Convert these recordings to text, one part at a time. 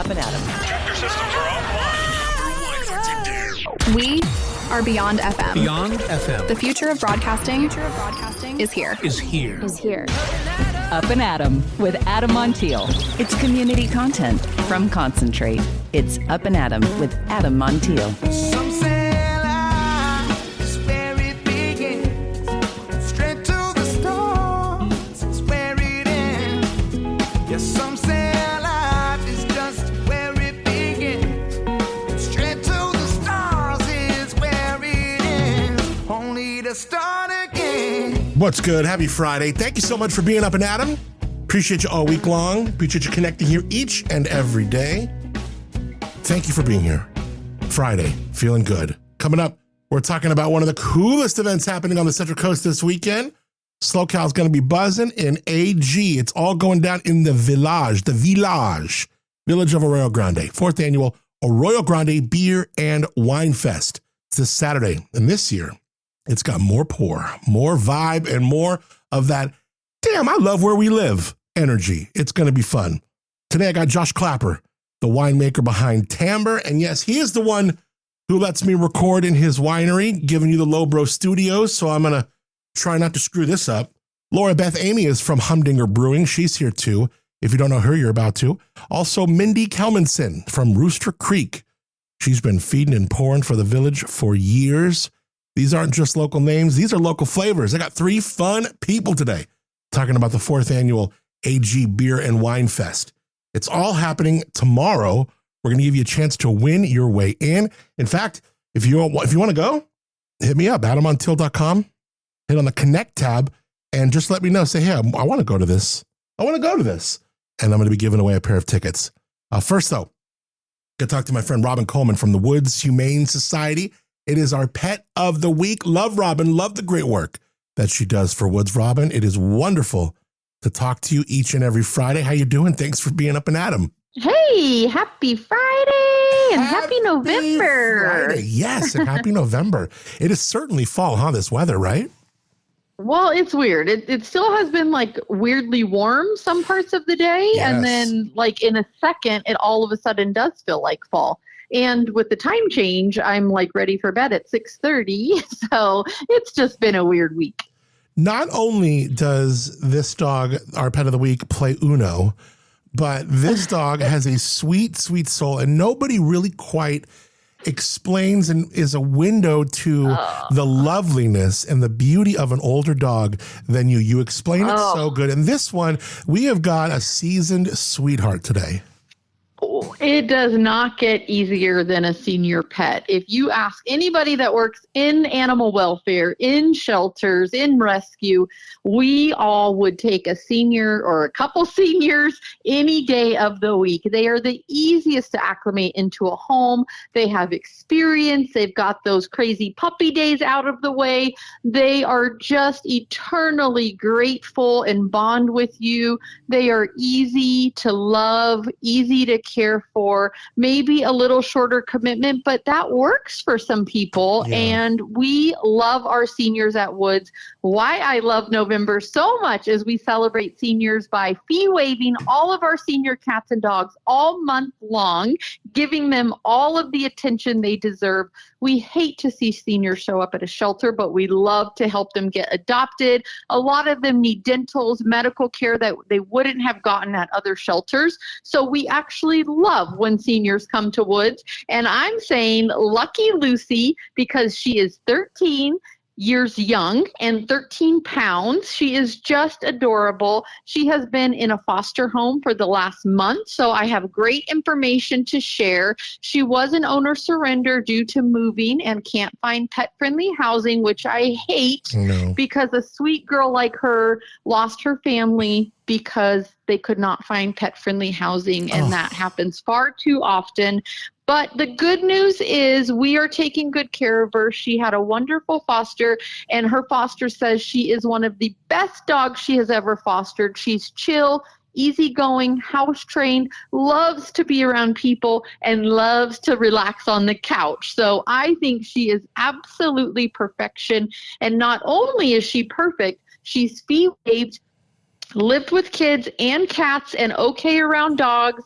Up+Adam. Tractor systems are offline. We are Beyond FM. Beyond FM. The future of broadcasting is here. Up+Adam with Adam Montiel. It's community content from Concentrate. It's Up+Adam with Adam Montiel. Some say life is where it begins. Straight to the stars is where it ends. Yes, some say life is just where it begins. Straight to the stars is where it ends. Only to start again. What's good? Happy Friday. Thank you so much for being Up+Adam. Appreciate you all week long. Appreciate you connecting here each and every day. Thank you for being here. Friday, feeling good. Coming up, we're talking about one of the coolest events happening on the Central Coast this weekend. Slow Cal's going to be buzzing in AG. It's all going down in the village of Arroyo Grande. 4th annual Arroyo Grande Beer and Wine Fest. It's this Saturday. And this year, it's got more pour, more vibe, and more of that, damn, I love where we live energy. It's going to be fun. Today, I got Josh Klapper, the winemaker behind Timbre. And yes, he is the one who lets me record in his winery, giving you the LoBro Studios. So I'm going to try not to screw this up. Beth Amy is from Humdinger Brewing. She's here too. If you don't know her, you're about to. Also, Mindy Calmenson from Rooster Creek. She's been feeding and pouring for the village for years. These aren't just local names. These are local flavors. I got 3 fun people today talking about the 4th annual AG Beer and Wine Fest. It's all happening tomorrow. We're going to give you a chance to win your way in. In fact, if you want to go, hit me up, adamontiel.com. Hit on the Connect tab and just let me know. Say, hey, I want to go to this. And I'm going to be giving away a pair of tickets. First, though, going to talk to my friend Robin Coleman from the Woods Humane Society. It is our pet of the week. Love Robin. Love the great work that she does for Woods. Robin, it is wonderful to talk to you each and every Friday. How you doing? Thanks for being Up+Adam. Hey, happy Friday and happy November. Friday. Yes, and happy November. It is certainly fall, huh? This weather, right? Well, it's weird. It still has been like weirdly warm some parts of the day. Yes. And then like in a second, it all of a sudden does feel like fall. And with the time change, I'm like ready for bed at 6:30. So it's just been a weird week. Not only does this dog, our pet of the week, play Uno, but this dog has a sweet, sweet soul, and nobody really quite explains and is a window to the loveliness and the beauty of an older dog than you. You explain it so good. And this one, we have got a seasoned sweetheart today. It does not get easier than a senior pet. If you ask anybody that works in animal welfare, in shelters, in rescue, we all would take a senior or a couple seniors any day of the week. They are the easiest to acclimate into a home. They have experience. They've got those crazy puppy days out of the way. They are just eternally grateful and bond with you. They are easy to love, easy to care for, maybe a little shorter commitment, but that works for some people. Yeah. And we love our seniors at Woods. Why I love November so much is we celebrate seniors by fee waiving all of our senior cats and dogs all month long, giving them all of the attention they deserve. We hate to see seniors show up at a shelter, but we love to help them get adopted. A lot of them need dentals, medical care that they wouldn't have gotten at other shelters. So we actually love when seniors come to Woods. And I'm saying lucky Lucy, because she is 13 years young and 13 pounds. She is just adorable. She has been in a foster home for the last month, so I have great information to share. She was an owner surrender due to moving and can't find pet-friendly housing, which I hate because a sweet girl like her lost her family because they could not find pet-friendly housing, and that happens far too often. But the good news is we are taking good care of her. She had a wonderful foster, and her foster says she is one of the best dogs she has ever fostered. She's chill, easygoing, house trained, loves to be around people, and loves to relax on the couch. So I think she is absolutely perfection. And not only is she perfect, she's fee waived, lived with kids and cats, and okay around dogs,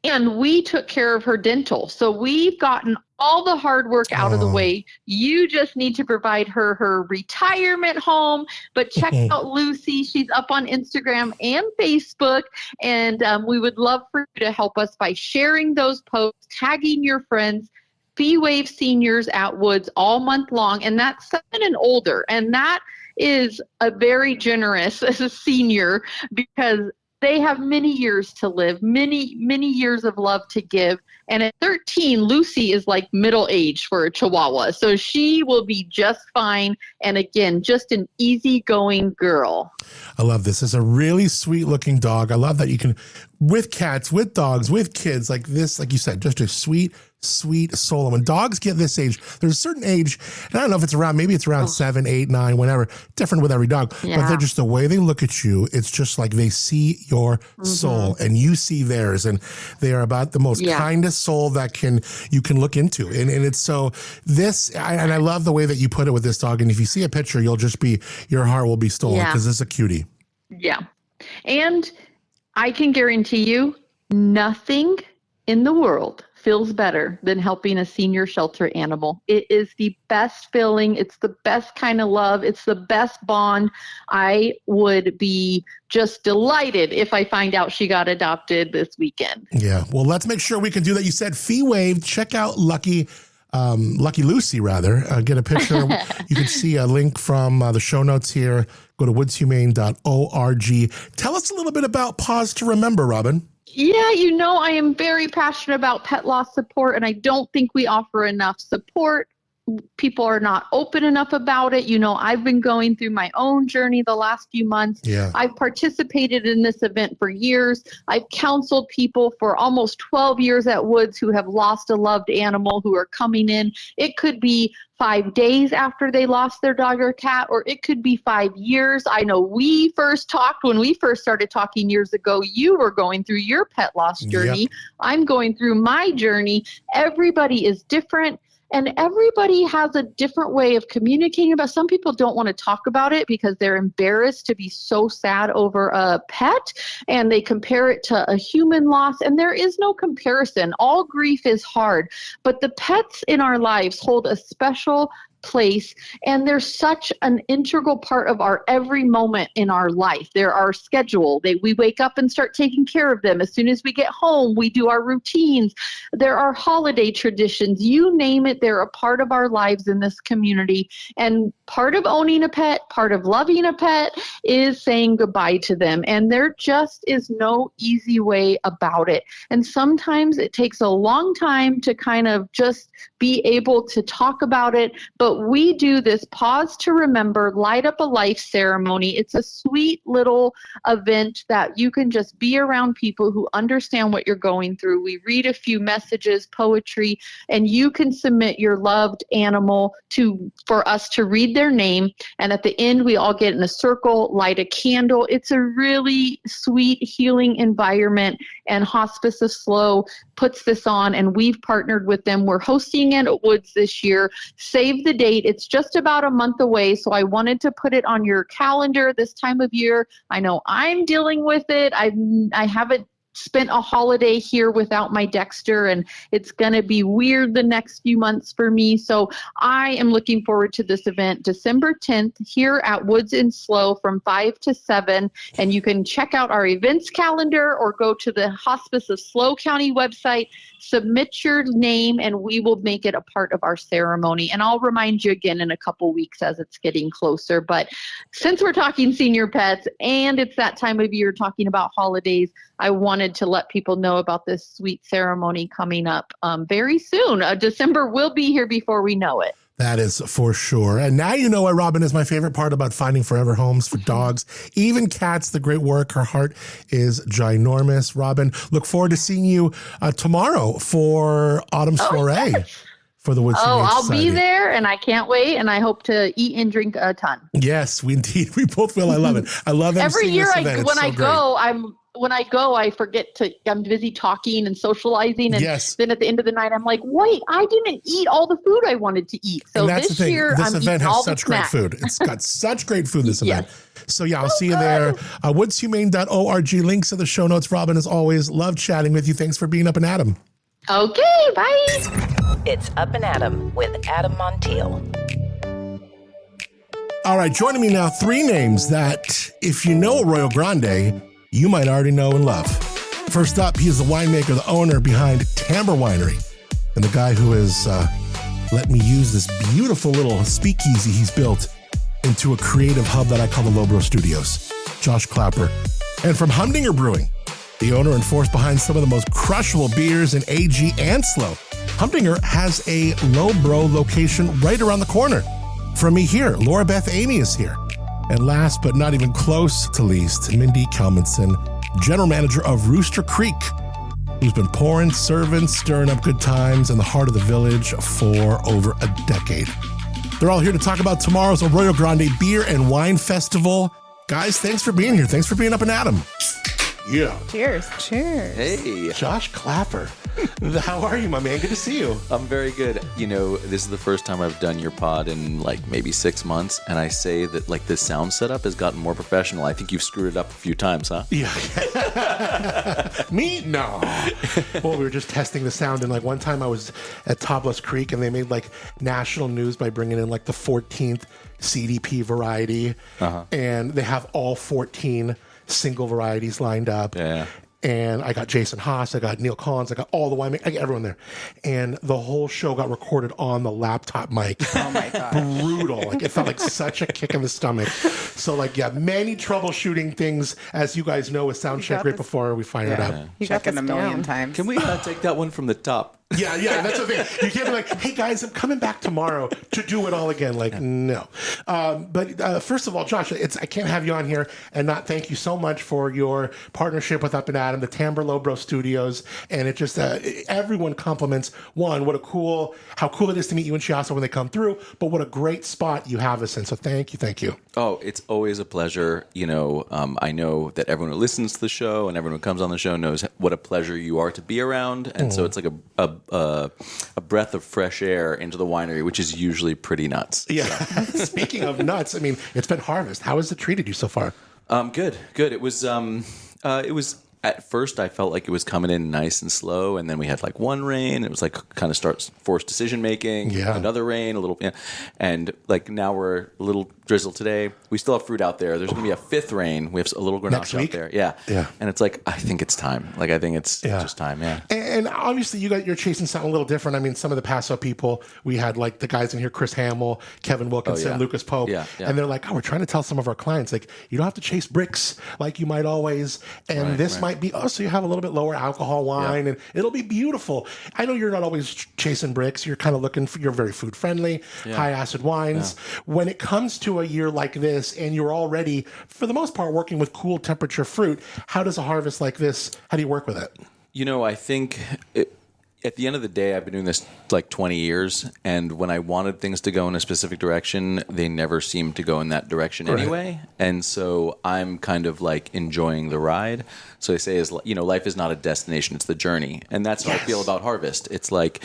And we took care of her dental. So we've gotten all the hard work out of the way. You just need to provide her retirement home. But check out Lucy. She's up on Instagram and Facebook. And we would love for you to help us by sharing those posts, tagging your friends. Fee Wave Seniors at Woods all month long. And that's 7 and older. And that is a very generous as a senior, because they have many years to live, many years of love to give. And at 13, Lucy is like middle age for a Chihuahua. So she will be just fine. And again, just an easygoing girl. I love this. It's a really sweet looking dog. I love that you can, with cats, with dogs, with kids, like this, like you said, just a sweet soul. And when dogs get this age, there's a certain age, and I don't know if it's around, maybe it's around 7, 8, 9, whatever, different with every dog, but they're just, the way they look at you, it's just like they see your soul and you see theirs, and they are about the most kindest soul that you can look into. And it's so this, and I love the way that you put it with this dog. And if you see a picture, your heart will be stolen, because it's a cutie. Yeah. And I can guarantee you nothing in the world feels better than helping a senior shelter animal. It is the best feeling. It's the best kind of love. It's the best bond. I would be just delighted if I find out she got adopted this weekend. Yeah. Well, let's make sure we can do that. You said Fee Wave. Check out Lucky Lucy, rather. Get a picture. You can see a link from the show notes here. Go to woodshumane.org. Tell us a little bit about Pause to Remember, Robin. Yeah, I am very passionate about pet loss support, and I don't think we offer enough support. People are not open enough about it. I've been going through my own journey the last few months. Yeah. I've participated in this event for years. I've counseled people for almost 12 years at Woods who have lost a loved animal, who are coming in. It could be 5 days after they lost their dog or cat, or it could be 5 years. I know when we first started talking years ago, you were going through your pet loss journey. Yep. I'm going through my journey. Everybody is different. And everybody has a different way of communicating about. Some people don't want to talk about it because they're embarrassed to be so sad over a pet, and they compare it to a human loss. And there is no comparison. All grief is hard, but the pets in our lives hold a special place, and they're such an integral part of our every moment in our life. They're our schedule. We wake up and start taking care of them. As soon as we get home, we do our routines. There are holiday traditions. You name it, they're a part of our lives in this community. And part of owning a pet, part of loving a pet, is saying goodbye to them. And there just is no easy way about it. And sometimes it takes a long time to kind of just be able to talk about it. But we do this Pause to Remember, Light Up a Life ceremony. It's a sweet little event that you can just be around people who understand what you're going through. We read a few messages, poetry, and you can submit your loved animal for us to read their name. And at the end, we all get in a circle, light a candle. It's a really sweet, healing environment. And Hospice of SLO puts this on, and we've partnered with them. We're hosting it at Woods this year. Save the date. It's just about a month away, so I wanted to put it on your calendar this time of year. I know I'm dealing with it. I haven't spent a holiday here without my Dexter, and it's going to be weird the next few months for me. So I am looking forward to this event, December 10th, here at Woods and SLO from 5 to 7. And you can check out our events calendar or go to the Hospice of SLO County website, submit your name, and we will make it a part of our ceremony. And I'll remind you again in a couple weeks as it's getting closer. But since we're talking senior pets and it's that time of year talking about holidays, I wanted to let people know about this sweet ceremony coming up very soon. December will be here before we know it. That is for sure. And now you know why Robin is my favorite part about finding forever homes for dogs, even cats, the great work. Her heart is ginormous. Robin, look forward to seeing you tomorrow for Autumn Soiree. Yes. For the Woods I'll Society. be there, and I can't wait, and I hope to eat and drink a ton. Yes, we both will. I love it. I love every emceeing year this event. when I go, when I go, I forget I'm busy talking and socializing. And then at the end of the night, I'm like, wait, I didn't eat all the food I wanted to eat. So and that's this the thing. year, This I'm event eating all has the such great snacks. food. It's got such great food, this event. Yes. So yeah, I'll see you there. Woodshumane.org. Links in the show notes. Robin, as always, love chatting with you. Thanks for being Up and Adam. Okay, bye. It's Up and Adam with Adam Montiel. All right, joining me now, 3 names that, if you know Arroyo Grande, you might already know and love. First up, he is the winemaker, the owner behind Timbre Winery, and the guy who has let me use this beautiful little speakeasy he's built into a creative hub that I call the LoBro Studios, Josh Klapper. And from Humdinger Brewing, the owner and force behind some of the most crushable beers in AG and SLO. Humdinger has a LoBro location right around the corner from me here. Laura Beth Amy is here. And last but not even close to least, Mindy Calmenson, general manager of Rooster Creek, who's been pouring, serving, stirring up good times in the heart of the village for over a decade. They're all here to talk about tomorrow's Arroyo Grande Beer and Wine Festival. Guys, thanks for being here. Thanks for being Up and Adam. Yeah. Cheers. Cheers. Hey. Josh Klapper. How are you, my man? Good to see you. I'm very good. You know, this is the first time I've done your pod in like maybe 6 months, and I say that like the sound setup has gotten more professional. I think you've screwed it up a few times, huh? Yeah. Me? No. Well, we were just testing the sound, and like one time I was at Topless Creek, and they made like national news by bringing in like the 14th CDP variety, and they have all 14 single varieties lined up. Yeah. And I got Jason Haas, I got Neil Collins, I got all the winemakers, I got everyone there. And the whole show got recorded on the laptop mic. Oh my gosh. Brutal. Like it felt like such a kick in the stomach. So like, yeah, many troubleshooting things, as you guys know, with sound check right before we fire it up. You got this a million times. Can we take that one from the top? Yeah, that's the thing. You can't be like, hey guys, I'm coming back tomorrow to do it all again. Like, no. But first of all, Josh, I can't have you on here and not thank you so much for your partnership with Up and Adam, the Timbre LoBro Studios, and it just everyone compliments one, how cool it is to meet you and Chiasa when they come through, but what a great spot you have us in. So thank you. Oh, it's always a pleasure. You know, I know that everyone who listens to the show and everyone who comes on the show knows what a pleasure you are to be around, and so it's like a breath of fresh air into the winery, which is usually pretty nuts. Yeah. Speaking of nuts, I mean, it's been harvest. How has it treated you so far? Good. It was at first I felt like it was coming in nice and slow, and then we had like one rain. It was like kind of starts forced decision making. Yeah. Another rain, a little, and like now we're a little drizzle today. We still have fruit out there. There's going to be a 5th rain. We have a little Grenache out there. Yeah. And it's like I think it's time. Like I think it's just time. Yeah. And obviously you're chasing something a little different. I mean, some of the Paso people, we had like the guys in here, Chris Hamill, Kevin Wilkinson, Lucas Pope, and they're like, oh, we're trying to tell some of our clients like you don't have to chase bricks like you might always, and this might be so you have a little bit lower alcohol wine, and it'll be beautiful. I know you're not always chasing bricks. You're kind of looking for, you're very food friendly, high acid wines. When it comes to a year like this, and you're already, for the most part, working with cool temperature fruit, how does a harvest like this, how do you work with it? You know, I think at the end of the day, I've been doing this like 20 years, and when I wanted things to go in a specific direction, they never seemed to go in that direction anyway. And so I'm kind of like enjoying the ride. So I say, life is not a destination, it's the journey. And that's how I feel about harvest. It's like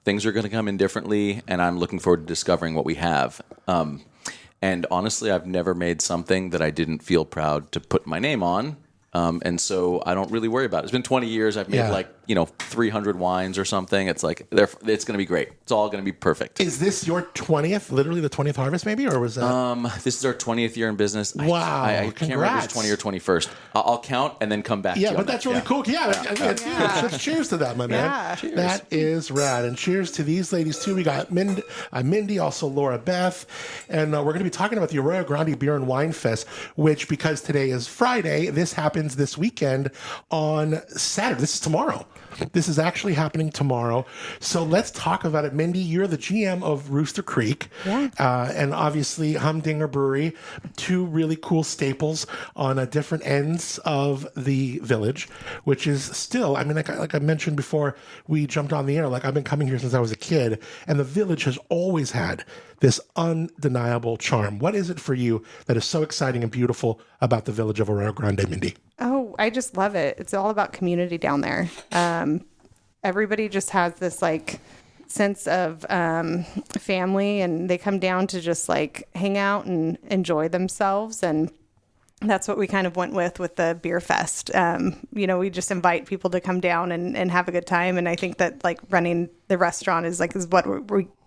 things are going to come in differently, and I'm looking forward to discovering what we have. And honestly, I've never made something that I didn't feel proud to put my name on. And so I don't really worry about it. It's been 20 years. I've made 300 wines or something. It's like, it's going to be great. It's all going to be perfect. Is this your 20th, literally the 20th harvest maybe? Or was that? This is our 20th year in business. Wow. I can't remember if it's 20 or 21st. I'll count and then come back to you. Yeah, but that's really cool. Yeah, let's cheers to that, my man. Cheers. That is rad. And cheers to these ladies too. We got Mindy, also Laura Beth. And we're going to be talking about the Arroyo Grande Beer and Wine Fest, which because today is Friday, this happens this weekend on Saturday. This is tomorrow. This is actually happening tomorrow. So let's talk about it. Mindy, you're the GM of Rooster Creek. And obviously Humdinger Brewery, 2 really cool staples on different ends of the village, which is still, I mean, like I mentioned before we jumped on the air, like I've been coming here since I was a kid, and the village has always had this undeniable charm. What is it for you that is so exciting and beautiful about the village of Arroyo Grande, Mindy? Oh, I just love it. It's all about community down there. Everybody just has this like sense of family, and they come down to just like hang out and enjoy themselves. And that's what we kind of went with the beer fest. We just invite people to come down and have a good time. And I think that like running the restaurant is what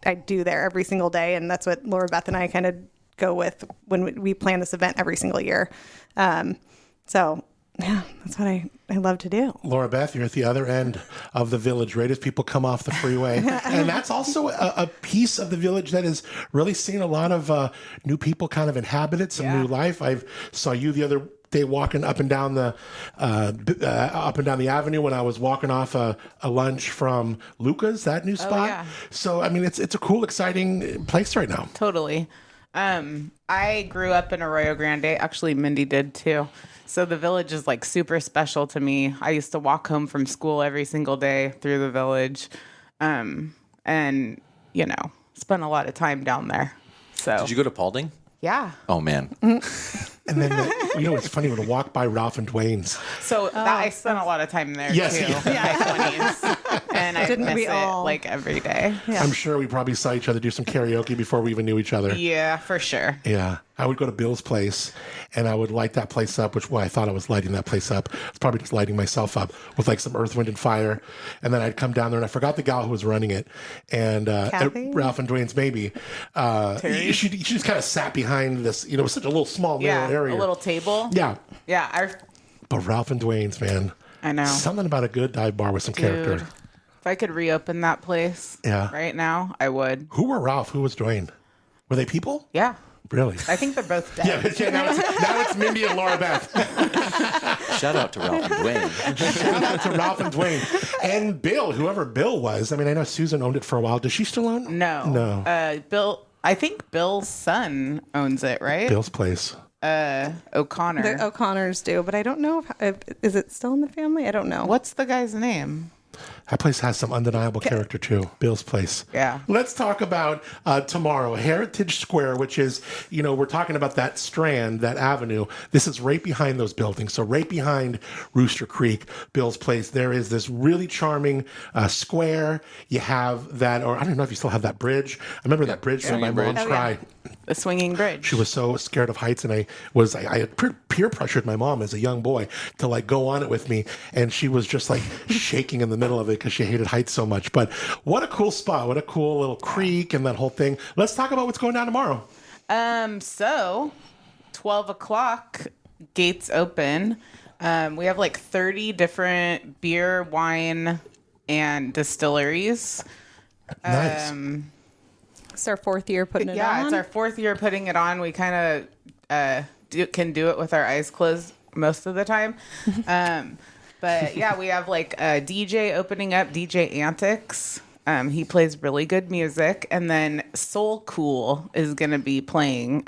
I do there every single day. And that's what Laura, Beth, and I kind of go with when we plan this event every single year. So yeah, that's what I love to do. Laura Beth, you're at the other end of the village, right as people come off the freeway. And that's also a piece of the village that has really seen a lot of new people kind of inhabit it, some new life. I saw you the other day walking up and down the avenue when I was walking off a lunch from Luca's, that new spot. Yeah. So, I mean, it's a cool, exciting place right now. Totally. I grew up in Arroyo Grande. Actually, Mindy did too. So the village is like super special to me. I used to walk home from school every single day through the village, and spent a lot of time down there. So Did you go to Paulding? Yeah. Oh man. And then, it's funny when I walk by Ralph and Dwayne's. So I spent a lot of time there Yes, too. yeah. In my 20s. And I Didn't miss we it all? like every day. Yeah. I'm sure we probably saw each other do some karaoke before we even knew each other. Yeah, for sure. Yeah. I would go to Bill's place and I would light that place up, I thought I was lighting that place up. I was probably just lighting myself up with like some Earth, Wind, and Fire. And then I'd come down there and I forgot the gal who was running it. And Kathy? Ralph and Dwayne's maybe. She just kind of sat behind this, it was such a little small narrow area. A little table. Yeah. Yeah. But Ralph and Dwayne's, man. I know. Something about a good dive bar with some character. If I could reopen that place right now, I would. Who were Ralph? Who was Dwayne? Were they people? Yeah. Really? I think they're both dead. Yeah, now it's Mindy and Laura Beth. Shout out to Ralph and Dwayne. Shout out to Ralph and Dwayne. And Bill, whoever Bill was. I mean, I know Susan owned it for a while. Does she still own it? No. Bill, I think Bill's son owns it, right? Bill's place. O'Connor. The O'Connors do, but I don't know if is it still in the family? I don't know. What's the guy's name? That place has some undeniable character, too. Bill's place. Yeah. Let's talk about tomorrow, Heritage Square, which is, we're talking about that strand, that avenue. This is right behind those buildings. So right behind Rooster Creek, Bill's place, there is this really charming square. You have that, or I don't know if you still have that bridge. I remember that bridge that my mom tried. The swinging bridge. She was so scared of heights, and I had peer pressured my mom as a young boy to like go on it with me, and she was just like shaking in the middle of it because she hated heights so much. But what a cool spot! What a cool little creek and that whole thing. Let's talk about what's going down tomorrow. So 12 o'clock, gates open. We have like 30 different beer, wine, and distilleries. Nice. It's our fourth year putting it on. Yeah, it's our fourth year putting it on. We kind of can do it with our eyes closed most of the time. But yeah, we have like a DJ opening up, DJ Antics. He plays really good music. And then Soul Cool is going to be playing.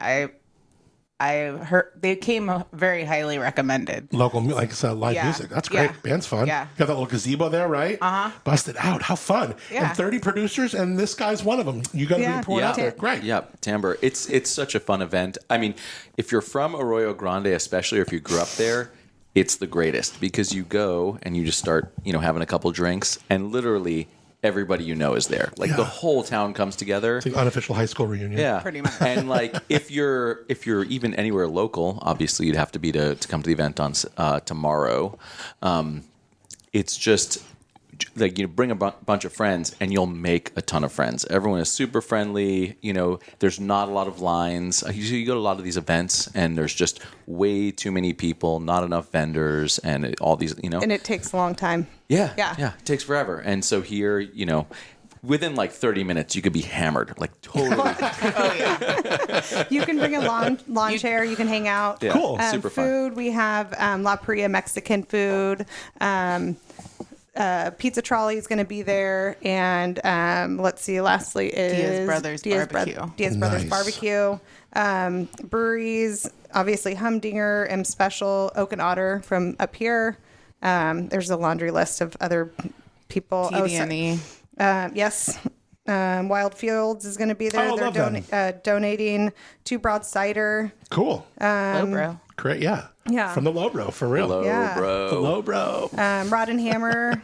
I heard they came very highly recommended. Local, like I said, live music. That's great. Yeah. Band's fun. Yeah. Got that little gazebo there, right? Busted out. How fun. Yeah. And 30 producers, and this guy's one of them. You got to be pouring out there. Great. Yeah, Timbre. It's such a fun event. I mean, if you're from Arroyo Grande, especially, or if you grew up there, it's the greatest because you go and you just start, having a couple drinks, and literally everybody is there. Like the whole town comes together. It's like unofficial high school reunion. Yeah, pretty much. And like if you're even anywhere local, obviously you'd have to be to come to the event on tomorrow. It's just like bring a bunch of friends and you'll make a ton of friends. Everyone is super friendly. There's not a lot of lines. You go to a lot of these events and there's just way too many people, not enough vendors, and all these. And it takes a long time. Yeah. It takes forever. And so here, within like 30 minutes, you could be hammered, like totally. You can bring a lawn chair. You can hang out. Yeah. Cool. Super fun. Food. We have La Paria Mexican food. Pizza Trolley is going to be there, and let's see. Lastly, is Diaz Brothers Barbecue. Diaz Brothers Nice. Barbecue. Breweries, obviously Humdinger, M Special, Oak and Otter from up here. There's a laundry list of other people. TD&E. Yes. Wild Fields is going to be there. Oh, I They're love them. donating 2 Broad Cider. Cool. LoBro. Great, yeah. Yeah. From the LoBro, for real. Hello, Yeah. bro. The LoBro. Rod and Hammer.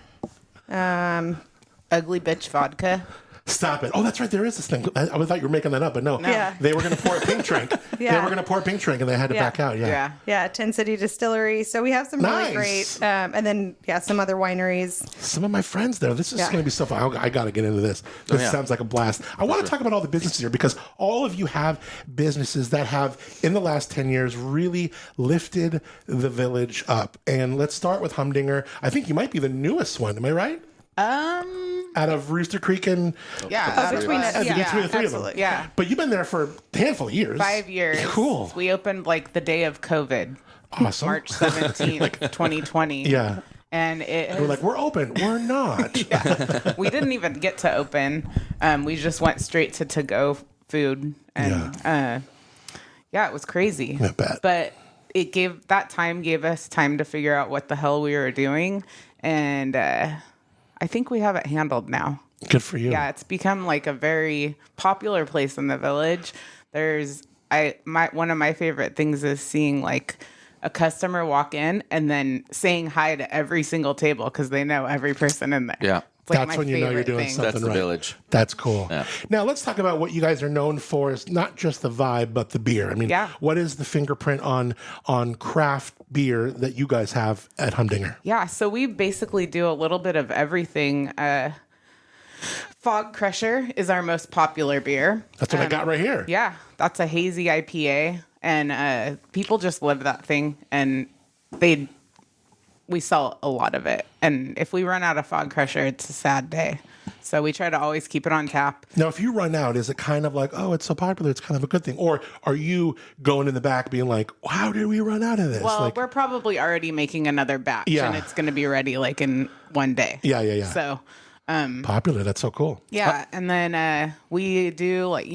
Ugly bitch vodka. Stop it. Oh, that's right. There is this thing. I thought you were making that up, but no. Yeah. They were going to pour a pink drink. They Yeah. were going to pour a pink drink, and they had to back out. Yeah. Yeah, Tin City Distillery. So we have some really Nice. great, and then some other wineries. Some of my friends there. This is Yeah. going to be so fun. I got to get into this. This yeah. sounds like a blast. I want to talk about all the businesses here because all of you have businesses that have, in the last 10 years, really lifted the village up. And let's start with Humdinger. I think you might be the newest one. Am I right? Out of Rooster Creek and Yeah. Between us, between the three of them. absolutely. Yeah. But you've been there for a handful of years. 5 years. Cool. We opened like the day of COVID, Awesome. March 17th, 2020. Yeah. And it We're like, we're open. We're not. we didn't even get to open. We just went straight to to-go food. And it was crazy. I bet. But it gave us time to figure out what the hell we were doing. And I think we have it handled now. Good for you. Yeah, it's become like a very popular place in the village. One of my favorite things is seeing like a customer walk in and then saying hi to every single table because they know every person in there. Yeah. It's like That's my when you know you're favorite doing thing. something That's the right. village. That's cool. Yeah. Now let's talk about what you guys are known for. Is not just the vibe, but the beer. I mean, Yeah. what is the fingerprint on craft beer that you guys have at Humdinger? Yeah, so we basically do a little bit of everything. Fog Crusher is our most popular beer. That's what I got right here. Yeah, that's a hazy IPA, and people just love that thing, and we sell a lot of it. And if we run out of Fog Crusher, it's a sad day. So we try to always keep it on tap. Now, if you run out, is it kind of like, oh, it's so popular, it's kind of a good thing? Or are you going in the back being like, how did we run out of this? Well, like, we're probably already making another batch, Yeah. and it's going to be ready like in one day. Yeah. So popular. That's so cool. yeah, and then we do like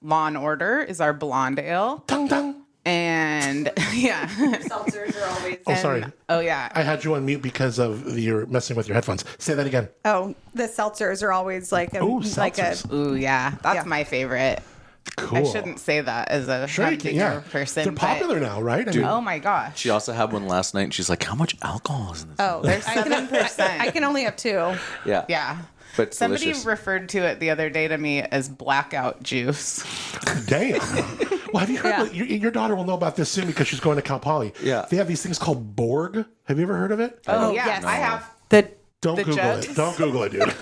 Law and Order is our blonde ale, Dang, dang. and yeah. Seltzers are always. Oh, sorry. Oh yeah. I had you on mute because of you're messing with your headphones. Say that again. Oh, the seltzers are always like a Ooh, like a. seltzers. Ooh yeah, that's Yeah. my favorite. Cool. I shouldn't say that as a Sure, you can, Humdinger yeah. person. They're but- popular now, right? I mean, Oh my gosh. She also had one last night, and she's like, "How much alcohol is in this?" Oh, There's 7%. I can only have two. yeah, Yeah. But Somebody delicious. referred to it the other day to me as blackout juice. damn. Well, have you heard? Yeah. Your daughter will know about this soon because she's going to Cal Poly. Yeah. They have these things called Borg. Have you ever heard of it? Oh, yeah. yes. I have. Don't the Google jugs? it. Don't Google it, dude.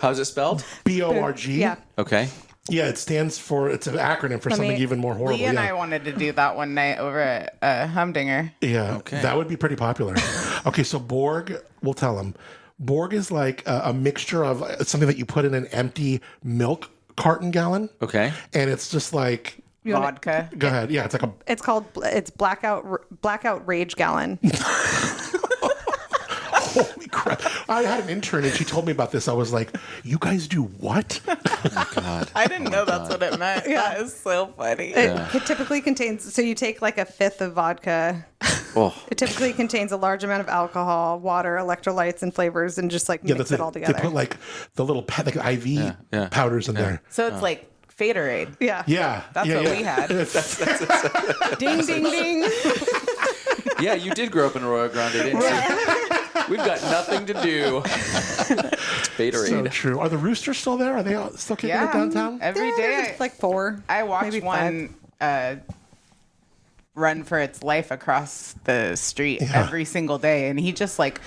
How's it spelled? BORG. Yeah. Okay. Yeah, it stands for. It's an acronym for something even more horrible. Lee and yeah. I wanted to do that one night over at Humdinger. Yeah, Okay. that would be pretty popular. Okay, so Borg, we'll tell them. Borg is like a mixture of something that you put in an empty milk carton gallon. Okay. And it's just like, Vodka. go ahead. Yeah, it's like a. It's blackout rage gallon. Holy crap. I had an intern and she told me about this. I was like, you guys do what? God. I didn't know that's what it meant. That is so funny. It typically contains. So you take like a fifth of vodka. Oh, It typically contains a large amount of alcohol, water, electrolytes, and flavors, and just like mix it all together. They put like the little like IV yeah. powders in there. So it's like Faderade. yeah. Yeah. That's yeah, what yeah. we had. Ding ding ding. yeah. You did grow up in Arroyo Grande, didn't you? We've got nothing to do. It's Faderade. So true. Are the Roosters still there? Are they all still kicking it downtown? Every Yeah, day. it's like 4. I watched maybe one run for its life across the street every single day, and he just like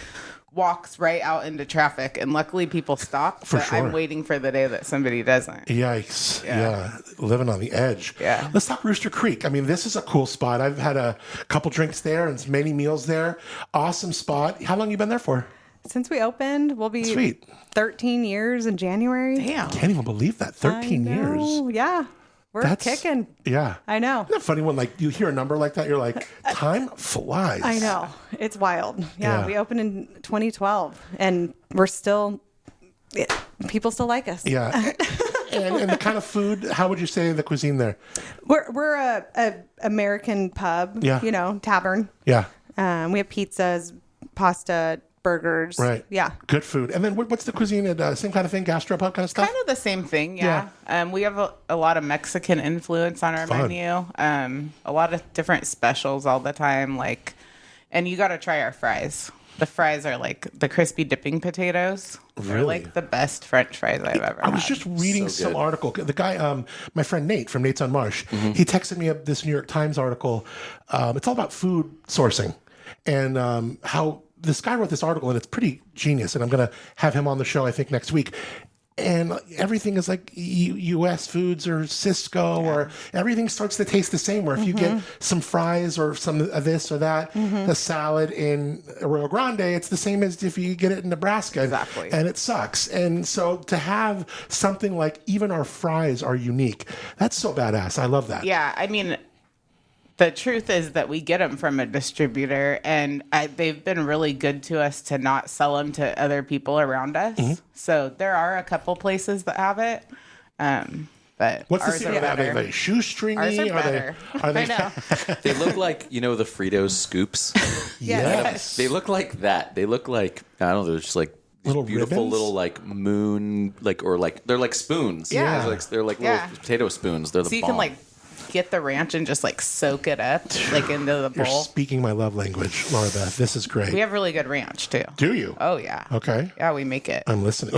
walks right out into traffic. And luckily, people stop. For but sure. I'm waiting for the day that somebody doesn't. Yikes. Yeah. Yeah. Living on the edge. Yeah. Let's talk Rooster Creek. I mean, this is a cool spot. I've had a couple drinks there and many meals there. Awesome spot. How long you been there for? Since we opened, we'll be Sweet. 13 years in January. Damn. Can't even believe that. 13 years. Oh, yeah. We're kicking. Yeah. I know. Isn't that funny when like you hear a number like that, you're like, time flies. I know. It's wild. Yeah. Yeah, we opened in 2012 and we're still, people still like us. Yeah. and the kind of food, how would you say the cuisine there? We're a American pub, Yeah. tavern. Yeah. We have pizzas, pasta, burgers. Right. Yeah. Good food. And then what's the cuisine? Same kind of thing, gastropub kind of stuff? Kind of the same thing, yeah. We have a lot of Mexican influence on our Fun. menu. A lot of different specials all the time, and you got to try our fries. The fries are like the crispy dipping potatoes. They're Really? like the best French fries I've ever had. I was just reading So some good. article. The guy, my friend Nate from Nate's on Marsh, he texted me up this New York Times article. It's all about food sourcing and how this guy wrote this article, and it's pretty genius. And I'm going to have him on the show, I think, next week. And everything is like U.S. foods or Cisco, or everything starts to taste the same. Where if you get some fries or some of this or that, the salad in Arroyo Grande, it's the same as if you get it in Nebraska. Exactly. And it sucks. And so to have something like even our fries are unique, that's so badass. I love that. Yeah, I mean, the truth is that we get them from a distributor, and they've been really good to us to not sell them to other people around us. So there are a couple places that have it, but What's the ours secret? are Are they better. shoestringy? Ours are better. Are they I know. They look like, the Fritos scoops. Yes. They look like that. They look like, I don't know, they're just like Little beautiful ribbons? little like moon, they're like spoons. Yeah. They're like Yeah. little potato spoons. They're the So you bomb. can get the ranch and just soak it up into the You're bowl. speaking my love language, Laura Beth. This is great. We have really good ranch too. Do you? Oh yeah. Okay. Yeah, we make it. I'm listening.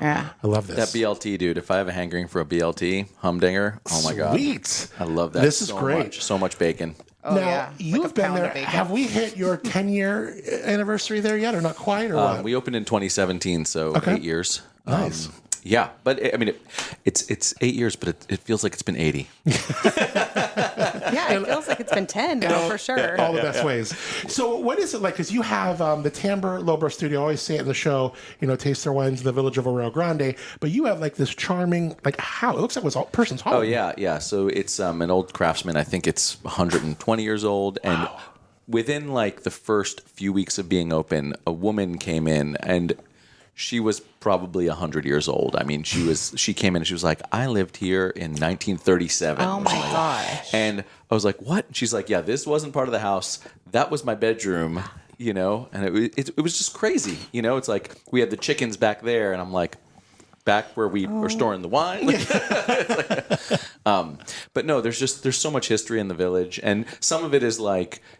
Yeah. I love this. That BLT, dude. If I have a hankering for a BLT, Humdinger, oh my God. Sweet. I love that. This is so great. much. So much bacon. Oh Now, yeah. you've been pound there. of bacon. Have we hit your 10-year anniversary there yet, or not quite, or what? We opened in 2017, so Okay. 8 years. Nice. Yeah, but it's 8 years, but it feels like it's been 80. Yeah, it feels like it's been 10 now for sure. All the best ways. So what is it like? Because you have the Timbre LoBro Studio. I always say it in the show, taste their wines in the village of Arroyo Grande. But you have this charming, how? It looks like it was a person's home. Oh, yeah. So it's an old craftsman. I think it's 120 years old. And within the first few weeks of being open, a woman came in and she was probably 100 years old. I mean, she came in and she was like, I lived here in 1937. Oh my gosh. And I was like, what? And she's like, yeah, this wasn't part of the house. That was my bedroom, and it was just crazy. It's like we had the chickens back there, and I'm like, back where we were storing the wine. But no, there's so much history in the village, and some of it is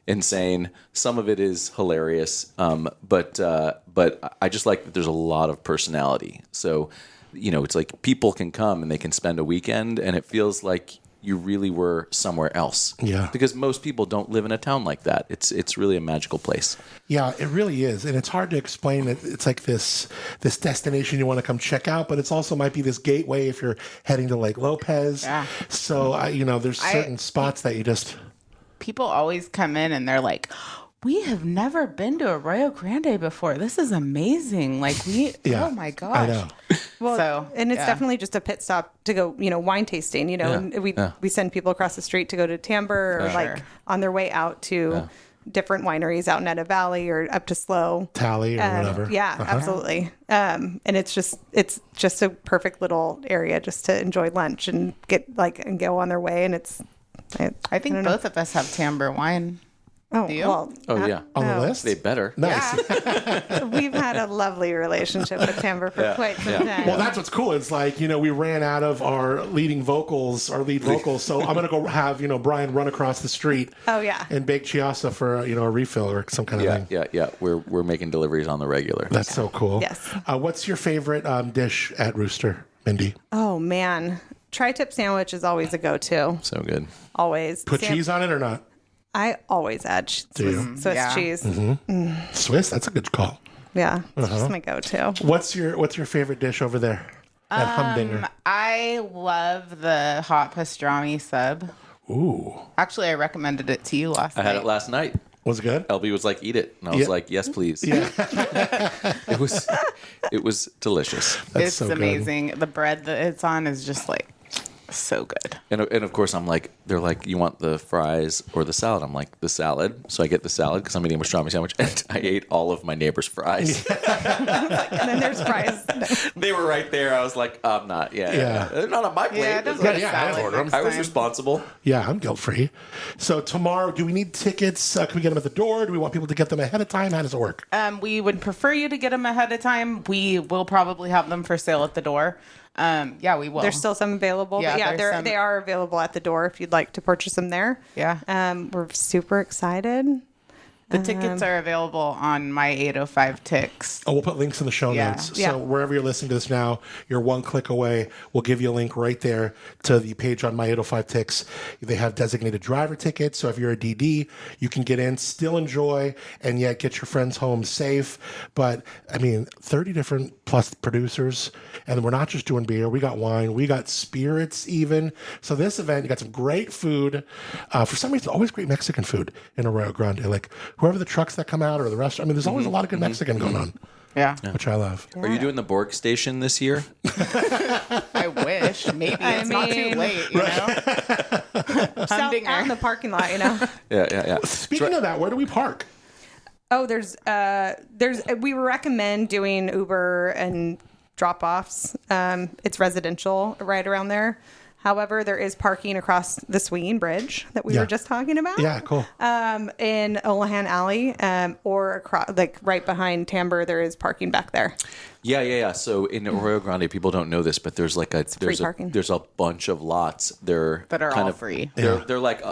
insane, some of it is hilarious. But I just like that there's a lot of personality. So, it's like people can come and they can spend a weekend, and it feels like you really were somewhere else. Yeah. Because most people don't live in a town like that. It's really a magical place. Yeah, it really is. And it's hard to explain it. It's like this destination you want to come check out, but it's also might be this gateway if you're heading to Lake Lopez. Yeah. So, there's certain spots that you just... People always come in and they're like, we have never been to Arroyo Grande before. This is amazing. Yeah, oh my gosh. I know. Well, and it's definitely just a pit stop to go, wine tasting, and we send people across the street to go to Timbre or Sure. on their way out to different wineries out in Netta Valley or up to SLO. Tally or whatever. Yeah, absolutely. And it's just a perfect little area just to enjoy lunch and get and go on their way. And I think don't know. both of us have Timbre wine. Oh, you? well, Oh, yeah. On the list? They better. Nice. we've had a lovely relationship with Timbre for quite some time. Well, that's what's cool. It's we ran out of our lead vocals. So I'm going to go have, Brian run across the street. Oh, yeah. And bake chiasa for, a refill or some kind of thing. Yeah. We're making deliveries on the regular. That's so cool. Yes. What's your favorite dish at Rooster, Mindy? Oh, man. Tri-tip sandwich is always a go-to. So good. Always. Put cheese on it or not? I always add Swiss Yeah. cheese. Swiss? That's a good call. Yeah, it's just my go-to. What's your favorite dish over there at Humdinger? I love the hot pastrami sub. Ooh. Actually, I recommended it to you last I night. had it last night. Was it good? LB was like, eat it. And I was like, yes, please. Yeah. It was delicious. That's It's so good. amazing. The bread that it's on is just so good. And of course, I'm like, they're like, you want the fries or the salad? I'm like, the salad. So I get the salad because I'm eating a pastrami sandwich. And I ate all of my neighbor's fries. And then there's fries. They were right there. I was like, I'm not. Yeah. They're not on my plate. Yeah, don't It's get like- a salad next I was time. responsible. Yeah, I'm guilt-free. So tomorrow, do we need tickets? Can we get them at the door? Do we want people to get them ahead of time? How does it work? We would prefer you to get them ahead of time. We will probably have them for sale at the door. Yeah, we will. There's still some available. Yeah, But yeah, there's some- they are available at the door if you'd like to purchase them there. Yeah. We're super excited. The tickets are available on my 805 Tix. Oh, we'll put links in the show Yeah. notes. Yeah. So wherever you're listening to this now, you're one click away. We'll give you a link right there to the page on My 805 Tix. They have designated driver tickets. So if you're a DD, you can get in, still enjoy, and yet get your friends home safe. But I mean, 30 different plus producers. And we're not just doing beer. We got wine. We got spirits even. So this event, you got some great food. For some reason, always great Mexican food in Arroyo Grande. Like whoever the trucks that come out or the restaurant. I mean, there's always a lot of good Mexican going on, Yeah. which I love. Are you doing the Borg station this year? I wish. Maybe it's not too mean- late, you know? Humdinger. Out in the parking lot, you know. Yeah. Speaking of that, where do we park? Oh, there's we recommend doing Uber and drop-offs. It's residential right around there. However, there is parking across the swinging bridge that we Yeah. were just talking about. Yeah, cool. In Olahan Alley, or across, like right behind Timbre, there is parking back there. Yeah. So in Arroyo Grande, people don't know this, but there's like free parking. there's a bunch of lots. They're That are kind all of free. They're like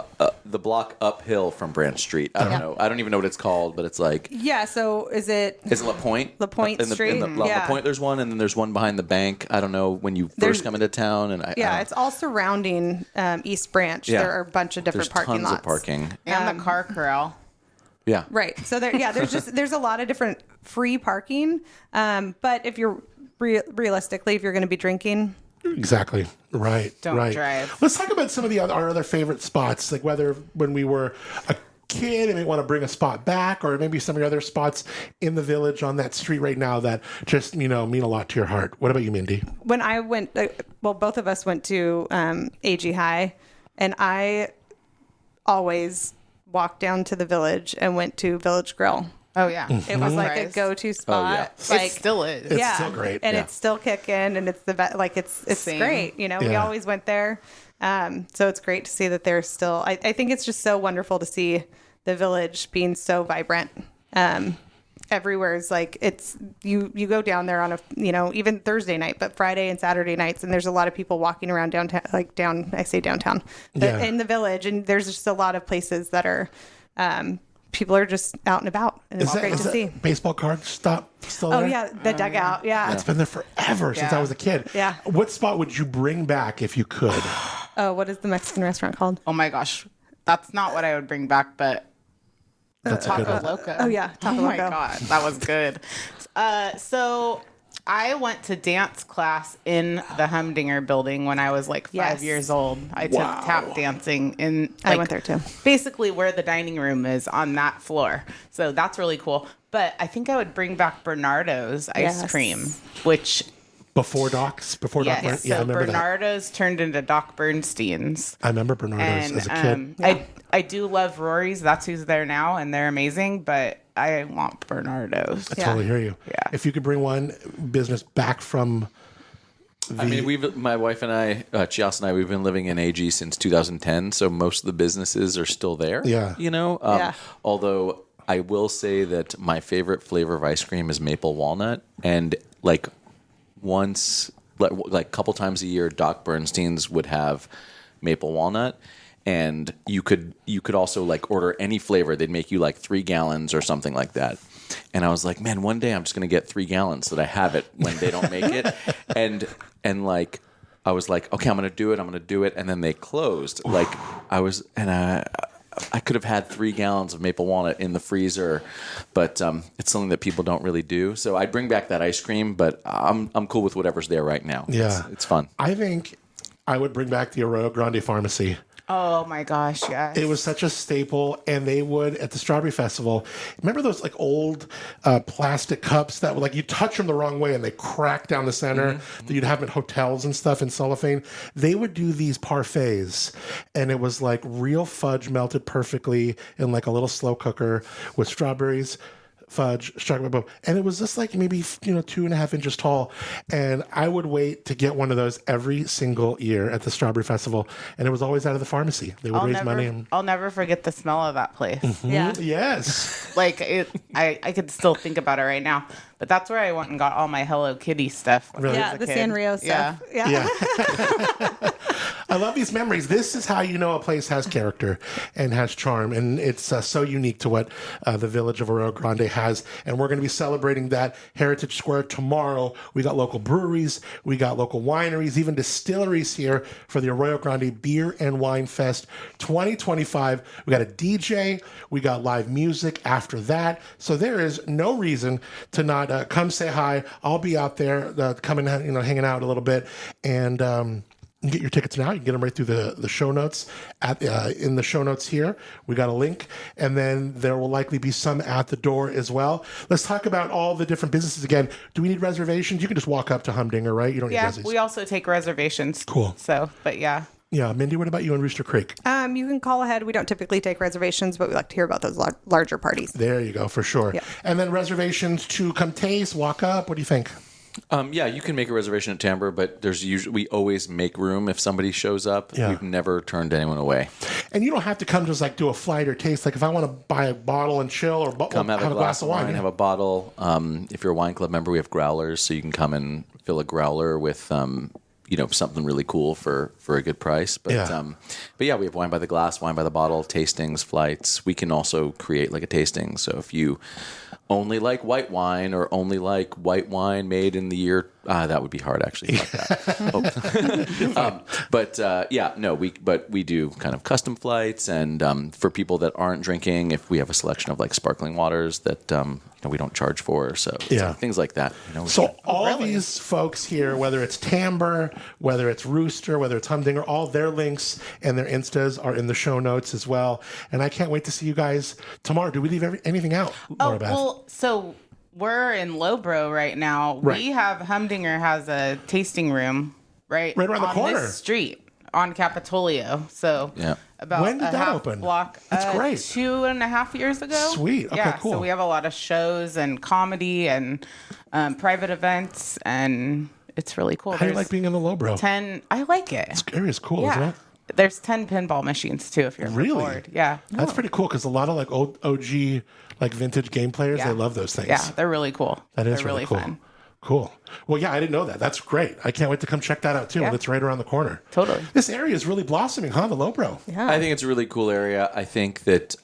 the block uphill from Branch Street. I don't know. I don't even know what it's called, but it's like Yeah. So is it? is it La Pointe? La Pointe Street? La Yeah. Pointe, there's one, and then there's one behind the bank. I don't know when you There's- first come into town, and I Yeah, don't- it's all surrounding East Branch. Yeah. There are a bunch of different there's parking tons lots. of parking. And the car corral. Yeah, Right. So there's a lot of different free parking. But if you're realistically, if you're going to be drinking, Exactly. Right. Don't right. drive. Let's talk about some of our other favorite spots, like whether when we were a kid and we want to bring a spot back, or maybe some of your other spots in the village on that street right now that just mean a lot to your heart. What about you, Mindy? when I went, both of us went to AG High, and I always walked down to the village and went to Village Grill. Oh, yeah. It was like a Fries. go-to spot. yeah. Like, It still is. It's still great. and Yeah. it's still kicking, and it's the best. Like it's Same. great. You know, we Yeah. always went there. So it's great to see that there's still. I think it's just so wonderful to see the village being so vibrant. Everywhere is like it's you go down there on even Thursday night, but Friday and Saturday nights, and there's a lot of people walking around downtown, I say downtown, but Yeah. in the village, and there's just a lot of places that are. People are just out and about, and it's great to see. baseball card stop still Oh there? yeah, the dugout. Yeah. It's been there forever since Yeah. I was a kid. Yeah. What spot would you bring back if you could? Oh, what is the Mexican restaurant called? Oh, my gosh. That's not what I would bring back, but That's a good Taco one. Loco. Oh, yeah, Taco Oh, my Loco. God. That was good. So I went to dance class in the Humdinger building when I was like 5 Yes. years old. I took tap dancing in. I went there too. Basically, where the dining room is on that floor. So that's really cool. But I think I would bring back Bernardo's ice Yes. cream, which Before Doc Burn? yes, Yeah, I so remember that. Bernardo's turned into Doc Bernstein's. I remember Bernardo's And as a kid. I do love Rory's. That's who's there now, and they're amazing. But I want Bernardo's. I totally hear you. Yeah. If you could bring one business back from I mean, my wife and I, Chias and I, we've been living in AG since 2010, so most of the businesses are still there. Yeah. You know? Yeah. Although I will say that my favorite flavor of ice cream is maple walnut, and like once, like a couple times a year, Doc Bernstein's would have maple walnut. And you could also like order any flavor. They'd make you like 3 gallons or something like that. And I was like, man, one day I'm just gonna get 3 gallons so that I have it when they don't make it. And like I was like, okay, I'm gonna do it. And then they closed. Like I could have had 3 gallons of maple walnut in the freezer, but it's something that people don't really do. So I'd bring back that ice cream, but I'm cool with whatever's there right now. Yeah. It's fun. I think I would bring back the Arroyo Grande Pharmacy. Oh my gosh, yes. It was such a staple, and they would at the Strawberry Festival. Remember those like old plastic cups that would like you touch them the wrong way and they crack down the center that you'd have in hotels and stuff in cellophane. They would do these parfaits, and it was like real fudge melted perfectly in like a little slow cooker with strawberries, fudge, chocolate boom. And it was just like maybe, 2.5 inches tall. And I would wait to get one of those every single year at the Strawberry Festival. And it was always out of the pharmacy. They would raise money. And, I'll never forget the smell of that place. Yeah. yes. Like I could still think about it right now. But that's where I went and got all my Hello Kitty stuff. when I was Yeah, a the kid. Sanrio stuff. Yeah. Yeah. I love these memories. This is how you know a place has character and has charm. And it's so unique to what the village of Arroyo Grande has. And we're going to be celebrating that Heritage Square tomorrow. We got local breweries. We got local wineries, even distilleries here for the Arroyo Grande Beer and Wine Fest 2025. We got a DJ. We got live music after that. So there is no reason to not come say hi. I'll be out there coming, hanging out a little bit. And you can get your tickets now. You can get them right through the show notes. In the show notes here, we got a link. And then there will likely be some at the door as well. Let's talk about all the different businesses again. Do we need reservations? You can just walk up to Humdinger, right? You don't need Yeah, reservations. we also take reservations. Cool. So, but yeah. Yeah, Mindy, what about you in Rooster Creek? You can call ahead. We don't typically take reservations, but we like to hear about those larger parties. There you go, for sure. Yeah. And then reservations to come taste, walk up. What do you think? Yeah, you can make a reservation at Timbre, but we always make room if somebody shows up. Yeah. We've never turned anyone away. And you don't have to come just like do a flight or taste. Like if I want to buy a bottle and chill or Come have a glass of wine, yeah. have a bottle. If you're a wine club member, we have growlers, so you can come and fill a growler with something really cool for a good price. But Yeah. but yeah, we have wine by the glass, wine by the bottle, tastings, flights. We can also create like a tasting. So if you only like white wine or only like white wine made in the year, that would be hard actually. We do kind of custom flights, and for people that aren't drinking, if we have a selection of like sparkling waters that we don't charge for, so it's Yeah. like things like that. So all these folks here, whether it's Timbre, whether it's Rooster, whether it's Humdinger, all their links and their Instas are in the show notes as well. And I can't wait to see you guys tomorrow. Do we leave anything out, Laura Beth? Well, so we're in LoBro right now. Right. We have Humdinger has a tasting room right around the on corner. this street on Capitolio. So Yeah. about When did a that half open? block. That's great. 2.5 years ago. Sweet. Okay, yeah, cool. So we have a lot of shows and comedy and private events, and it's really cool. How do you like being in the LoBro? 10. I like it. This area is cool, isn't Yeah. it? There's 10 pinball machines too if you're Really? bored. Yeah. That's pretty cool because a lot of like old OG, like vintage game players, Yeah. they love those things. Yeah, they're really cool. That is they're really cool. fun. Cool. Well, yeah, I didn't know that. That's great. I can't wait to come check that out too. Yeah. And it's right around the corner. Totally. This area is really blossoming, huh? The LoBro. Yeah. I think it's a really cool area. I think that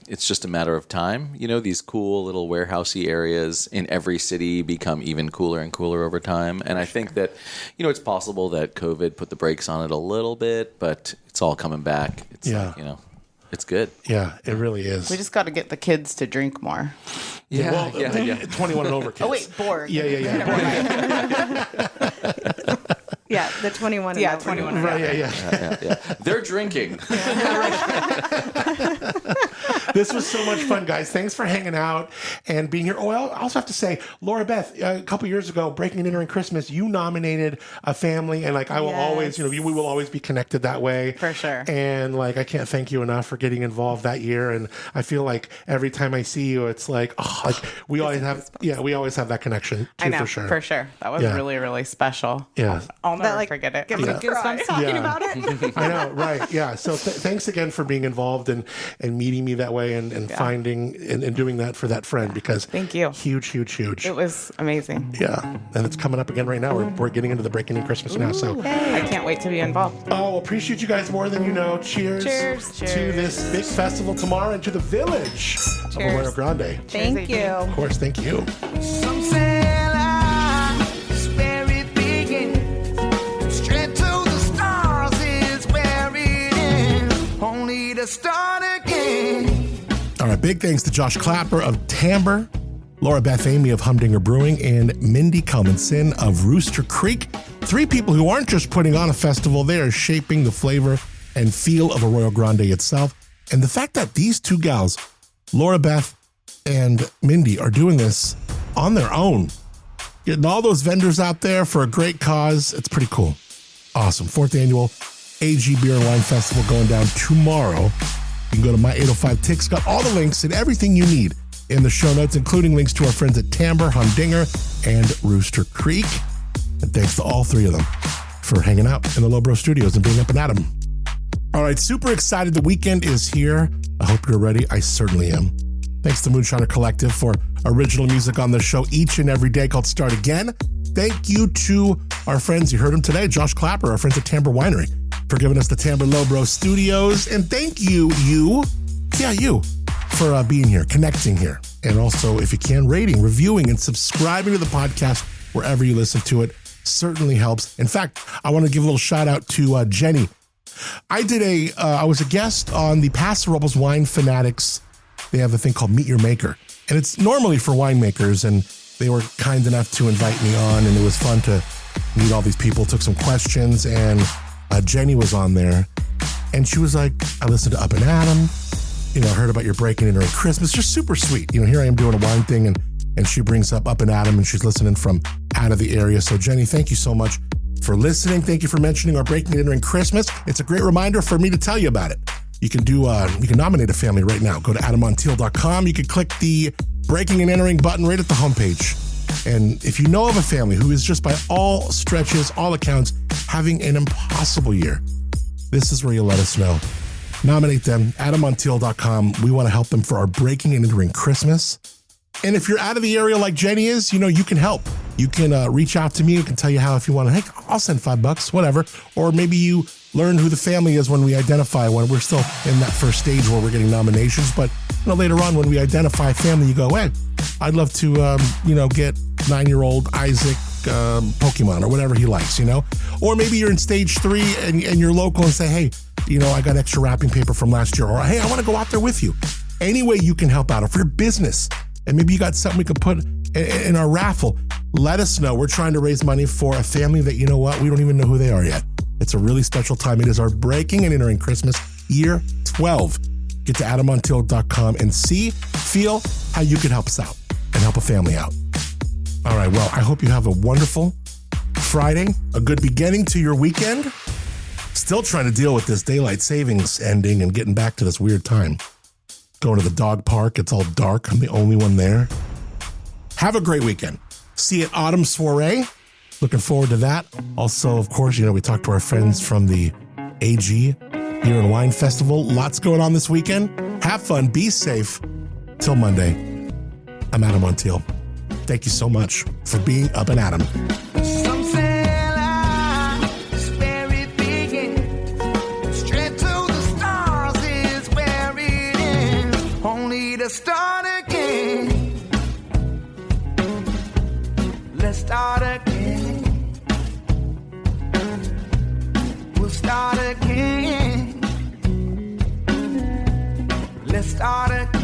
it's just a matter of time. These cool little warehousey areas in every city become even cooler and cooler over time. And I think that, it's possible that COVID put the brakes on it a little bit, but it's all coming back. It's Yeah. it's good. Yeah, it really is. We just got to get the kids to drink more. Yeah, Well, yeah. 21 and over kids. Oh wait, bored. Yeah. Yeah, the 21 and Yeah, over. 21 and Right, over. yeah. They're drinking. This was so much fun, guys. Thanks for hanging out and being here. Oh, I also have to say, Laura Beth, a couple years ago, Breaking and Entering Christmas, you nominated a family, and I will always, we will always be connected that way. For sure. And I can't thank you enough for getting involved that year. And I feel like every time I see you, it's like, we always have that connection too, I know, for sure. That was Yeah. really, really special. Yeah. I'll never forget it. Gives me goosebumps talking about it. I know, right? Yeah. So thanks again for being involved and meeting me that way and finding and doing that for that friend because Thank you. Huge. It was amazing. Yeah, and it's coming up again right now. We're getting into the Breaking in Christmas now, so I can't wait to be involved. appreciate you guys more than you know. Cheers, Cheers. to this big festival tomorrow and to the village of Arroyo Grande. Thank you. Of course, thank you. Some say life's where it begins. Straight to the stars is where it ends. Only to start again. All right, big thanks to Josh Klapper of Timbre, Laura Beth Amy of Humdinger Brewing, and Mindy Calmenson of Rooster Creek. 3 people who aren't just putting on a festival, they are shaping the flavor and feel of Arroyo Grande itself. And the fact that these 2 gals, Laura Beth and Mindy, are doing this on their own, getting all those vendors out there for a great cause, it's pretty cool. Awesome. 4th annual AG Beer and Wine Festival going down tomorrow. You can go to My 805 Tix, got all the links and everything you need in the show notes, including links to our friends at Timbre, Humdinger, and Rooster Creek. And thanks to all three of them for hanging out in the LoBro Studios and being Up and Adam. All right, super excited. The weekend is here. I hope you're ready. I certainly am. Thanks to Moonshiner Collective for original music on the show each and every day called Start Again. Thank you to our friends, you heard him today, Josh Klapper, our friends at Timbre Winery, for giving us the Timbre LoBro Studios. And thank you, for being here, connecting here. And also, if you can, rating, reviewing, and subscribing to the podcast wherever you listen to it certainly helps. In fact, I want to give a little shout out to Jenny. I was a guest on the Paso Robles Wine Fanatics. They have a thing called Meet Your Maker. And it's normally for winemakers, and they were kind enough to invite me on, and it was fun to meet all these people, took some questions, and Jenny was on there. And she was like, I listened to Up and Adam. I heard about your breaking in during Christmas. Just super sweet. Here I am doing a wine thing, and she brings up and Adam, and she's listening from out of the area. So Jenny, thank you so much for listening. Thank you for mentioning our breaking in during Christmas. It's a great reminder for me to tell you about it. You can nominate a family right now. Go to adammontiel.com. You can click the breaking and entering button right at the homepage. And if you know of a family who is just by all stretches, all accounts, having an impossible year, this is where you let us know. Nominate them, adammontiel.com. We want to help them for our breaking and entering Christmas. And if you're out of the area like Jenny is, you can help. You can reach out to me. You can tell you how if you want to, hey, I'll send $5, whatever. Or maybe you learn who the family is when we identify one. We're still in that first stage where we're getting nominations. But later on when we identify a family, you go, hey, I'd love to, get 9-year-old Isaac Pokemon or whatever he likes, Or maybe you're in stage 3 and you're local and say, hey, I got extra wrapping paper from last year. Or, hey, I want to go out there with you. Any way you can help out. Or for your business. And maybe you got something we could put in our raffle. Let us know. We're trying to raise money for a family that, we don't even know who they are yet. It's a really special time. It is our breaking and entering Christmas year 12. Get to adammontiel.com and feel how you can help us out and help a family out. All right. Well, I hope you have a wonderful Friday, a good beginning to your weekend. Still trying to deal with this daylight savings ending and getting back to this weird time. Going to the dog park. It's all dark. I'm the only one there. Have a great weekend. See you at Autumn Soiree. Looking forward to that. Also, of course, we talked to our friends from the AG Beer and Wine Festival. Lots going on this weekend. Have fun. Be safe. Till Monday. I'm Adam Montiel. Thank you so much for being Up and Adam. Some say life is where it begins. Straight to the stars is where it ends. Only to start again. Let's start again. We'll start again. Let's start again.